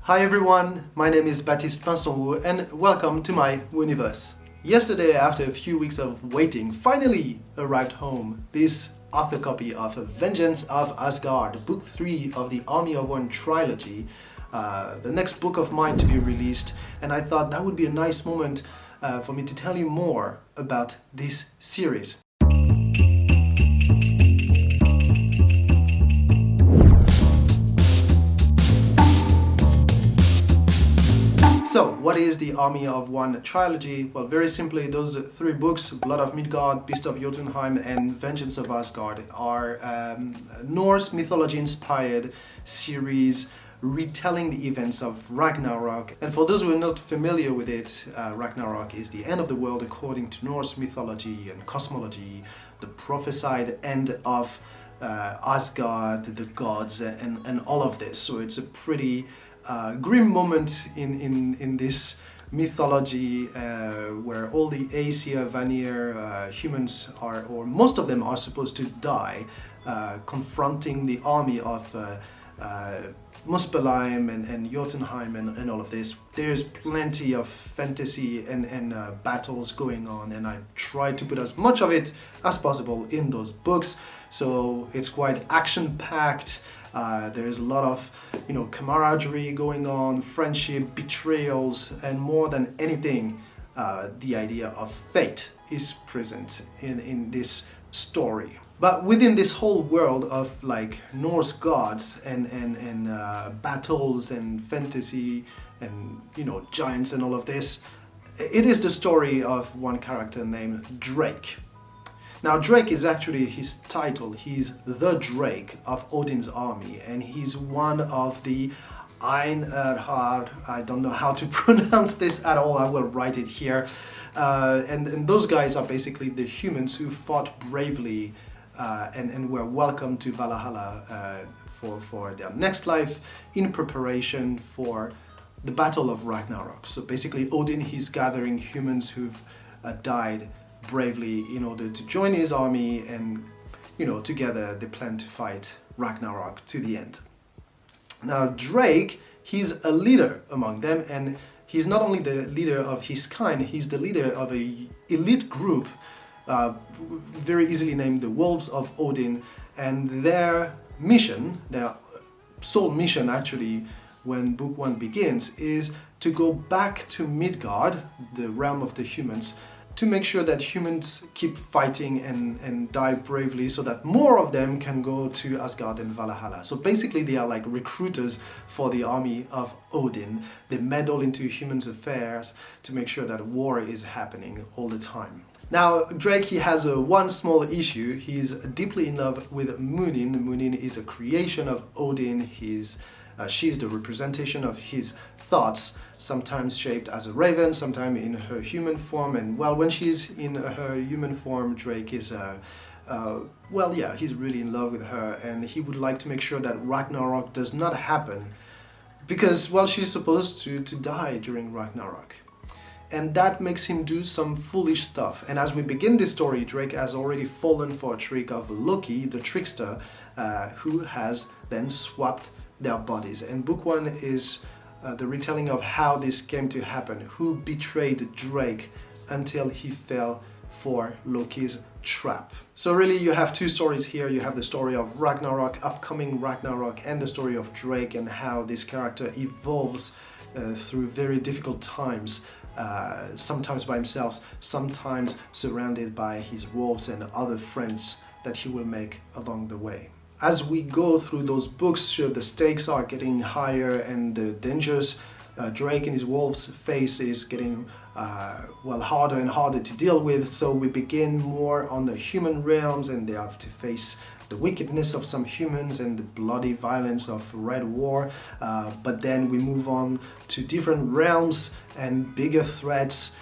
Hi everyone, my name is Baptiste Pinsonneau and welcome to my universe. Yesterday, after a few weeks of waiting, finally arrived home this author copy of Vengeance of Asgard, book 3 of the TheArmyofOne trilogy, the next book of mine to be released, and I thought that would be a nice moment for me to tell you more about this series. So, what is the TheArmyofOne trilogy? Well, very simply, those three books, Blood of Midgard, Beast of Jotunheim, and Vengeance of Asgard, are Norse mythology-inspired series retelling the events of Ragnarök. And for those who are not familiar with it, Ragnarök is the end of the world according to Norse mythology and cosmology, the prophesied end of Asgard, the gods, and all of this. So it's a pretty grim moment in this mythology where all the Aesir, Vanir humans are, or most of them are supposed to die, confronting the army of Muspelheim and Jotunheim and all of this. There's plenty of fantasy and battles going on, and I tried to put as much of it as possible in those books, so it's quite action-packed. There is a lot of, camaraderie going on, friendship, betrayals, and more than anything, the idea of fate is present in this story. But within this whole world of Norse gods and battles and fantasy and giants and all of this, it is the story of one character named Drake. Now, Drake is actually his title. He's the Drake of Odin's army, and he's one of the Einherjar. I don't know how to pronounce this at all. I will write it here. And those guys are basically the humans who fought bravely and were welcomed to Valhalla for their next life in preparation for the Battle of Ragnarök. So basically, Odin, he's gathering humans who've died bravely in order to join his army, and together they plan to fight Ragnarök to the end. Now Drake, he's a leader among them, and he's not only the leader of his kind, he's the leader of a elite group very easily named the Wolves of Odin, and their mission, their sole mission actually, when book 1 begins, is to go back to Midgard, the realm of the humans, to make sure that humans keep fighting and die bravely so that more of them can go to Asgard and Valhalla. So basically they are like recruiters for the army of Odin. They meddle into humans' affairs to make sure that war is happening all the time. Now, Drake, he has one small issue. He's deeply in love with Munin. Munin is a creation of Odin. She's the representation of his thoughts, sometimes shaped as a raven, sometimes in her human form. And well, when she's in her human form, Drake is, he's really in love with her, and he would like to make sure that Ragnarök does not happen because, well, she's supposed to die during Ragnarök. And that makes him do some foolish stuff. And as we begin this story, Drake has already fallen for a trick of Loki, the trickster, who has then swapped their bodies. And book 1 is the retelling of how this came to happen, who betrayed Drake until he fell for Loki's trap. So really you have two stories here. You have the story of Ragnarök, upcoming Ragnarök, and the story of Drake and how this character evolves through very difficult times, sometimes by himself, sometimes surrounded by his wolves and other friends that he will make along the way. As we go through those books, the stakes are getting higher and the dangers Drake and his wolves face is getting harder and harder to deal with. So we begin more on the human realms, and they have to face the wickedness of some humans and the bloody violence of Red War. But then we move on to different realms and bigger threats,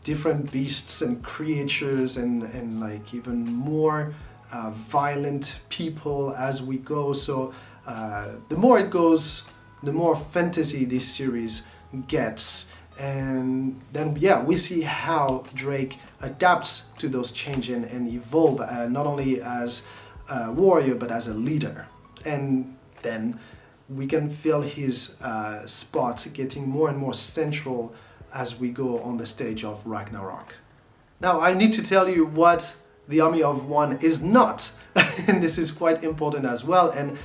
different beasts and creatures, and even more violent people as we go. So the more it goes, the more fantasy this series gets. And then we see how Drake adapts to those changes and evolve not only as a warrior but as a leader. And then we can feel his spot getting more and more central as we go on the stage of Ragnarök. Now, I need to tell you what The Army of One is not, and this is quite important as well. And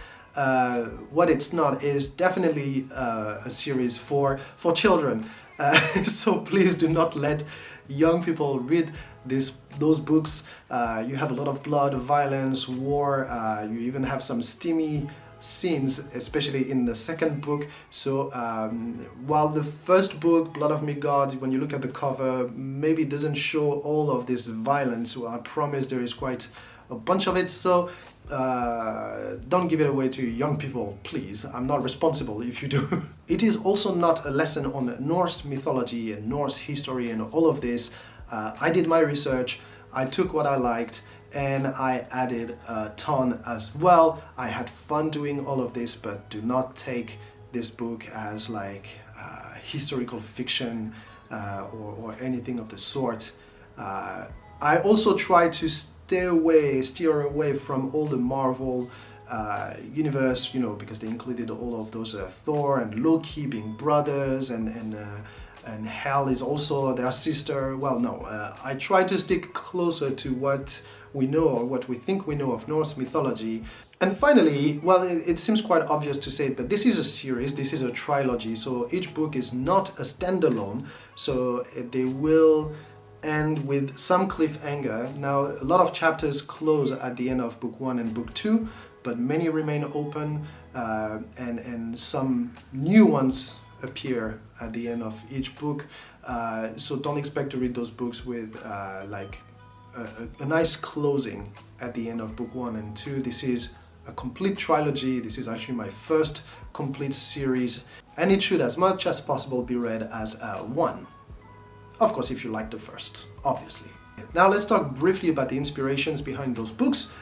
what it's not is definitely a series for children. So please do not let young people read those books. You have a lot of blood, violence, war. You even have some steamy scenes, especially in the second book. So while the first book, Blood of God, when you look at the cover, maybe doesn't show all of this violence, so I promise there is quite a bunch of it. So don't give it away to young people, please. I'm not responsible if you do. It is also not a lesson on Norse mythology and Norse history and all of this. I did my research, I took what I liked, and I added a ton as well. I had fun doing all of this, but do not take this book as like historical fiction or anything of the sort. I also try to steer away from all the Marvel universe, you know, because they included all of those Thor and Loki being brothers, and Hel is also their sister. Well, no, I try to stick closer to what we know, or what we think we know of Norse mythology. And finally, well, it seems quite obvious to say, but this is a series, this is a trilogy, so each book is not a standalone, so they will end with some cliffhanger. Now, a lot of chapters close at the end of book 1 and book 2, but many remain open, and some new ones appear at the end of each book. So don't expect to read those books with like a nice closing at the end of book 1 and 2. This is a complete trilogy. This is actually my first complete series, and it should, as much as possible, be read as one. Of course, if you like the first, obviously. Now let's talk briefly about the inspirations behind those books.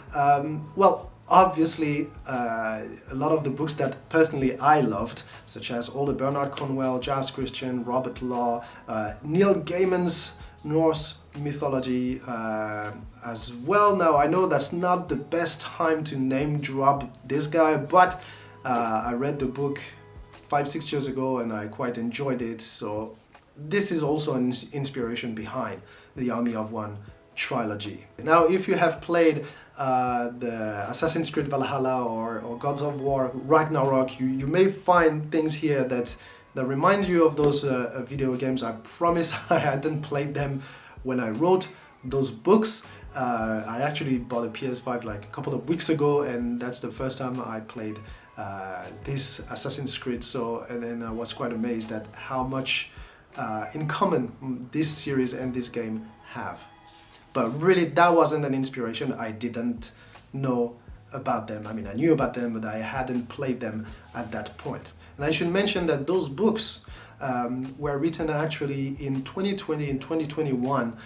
Well, obviously, a lot of the books that personally I loved, such as all the Bernard Cornwell, Giles Christian, Robert Law, Neil Gaiman's Norse mythology as well. Now, I know that's not the best time to name drop this guy, but I read the book 5-6 years ago and I quite enjoyed it, so this is also an inspiration behind the Army of One trilogy. Now, if you have played the Assassin's Creed Valhalla or Gods of War Ragnarök, you may find things here that remind you of those video games. I promise I hadn't played them when I wrote those books. I actually bought a PS5 like a couple of weeks ago, and that's the first time I played this Assassin's Creed. So, and then I was quite amazed at how much in common this series and this game have. But really, that wasn't an inspiration. I didn't know about them. I mean, I knew about them, but I hadn't played them at that point. And I should mention that those books were written actually in 2020 and 2021,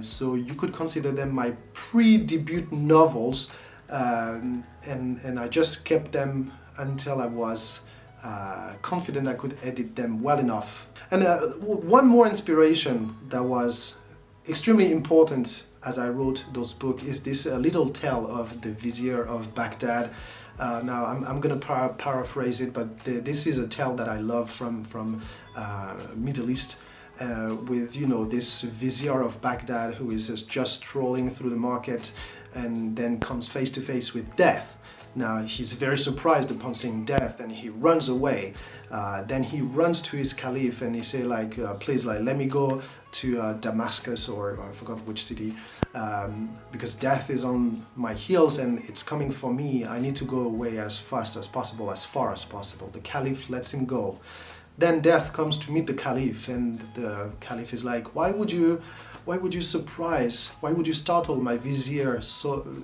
so you could consider them my pre-debut novels, and I just kept them until I was confident I could edit them well enough. And one more inspiration that was extremely important as I wrote those books is this little tale of the Vizier of Baghdad. Now I'm gonna paraphrase it, but this is a tale that I love from Middle East, with, you know, this Vizier of Baghdad who is just strolling through the market and then comes face to face with death. Now he's very surprised upon seeing death and he runs away. Then he runs to his caliph and he say like, please, like, let me go to Damascus, or I forgot which city, because death is on my heels and it's coming for me. I need to go away as fast as possible, as far as possible. The caliph lets him go. Then death comes to meet the caliph, and the caliph is like, why would you startle my vizier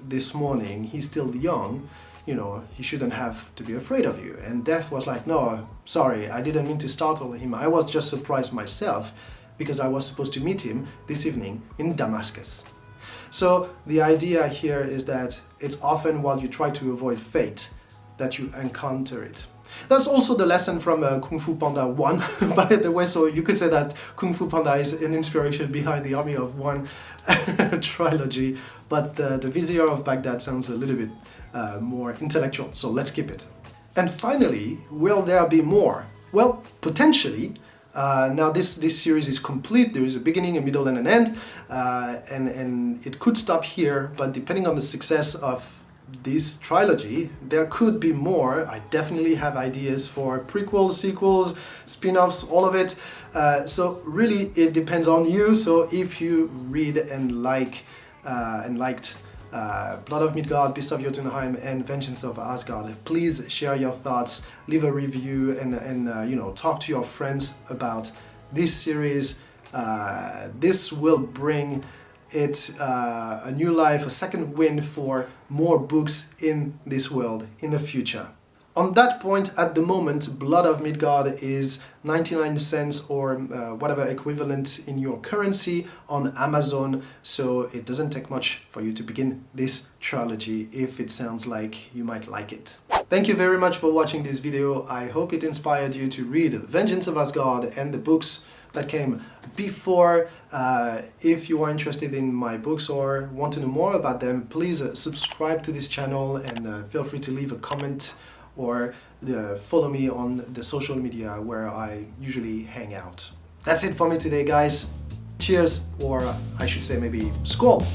this morning? He's still young, you know, he shouldn't have to be afraid of you. And death was like, no, sorry, I didn't mean to startle him. I was just surprised myself, because I was supposed to meet him this evening in Damascus. So the idea here is that it's often while you try to avoid fate that you encounter it. That's also the lesson from Kung Fu Panda 1, by the way, so you could say that Kung Fu Panda is an inspiration behind the Army of One trilogy, but the Vizier of Baghdad sounds a little bit more intellectual, so let's keep it. And finally, will there be more? Well, potentially. Now this series is complete. There is a beginning, a middle, and an end, and it could stop here, but depending on the success of this trilogy, there could be more. I definitely have ideas for prequels, sequels, spin-offs, all of it. So really it depends on you. So if you read and liked Blood of Midgard, Beast of Jotunheim, and Vengeance of Asgard, please share your thoughts, leave a review, and you know, talk to your friends about this series. This will bring it a new life, a second wind for more books in this world in the future. On that point, at the moment, Blood of Midgard is 99 cents or whatever equivalent in your currency on Amazon, so it doesn't take much for you to begin this trilogy if it sounds like you might like it. Thank you very much for watching this video. I hope it inspired you to read Vengeance of Asgard and the books that came before. If you are interested in my books or want to know more about them, please subscribe to this channel and feel free to leave a comment or follow me on the social media where I usually hang out. That's it for me today, guys. Cheers, or I should say maybe Skol!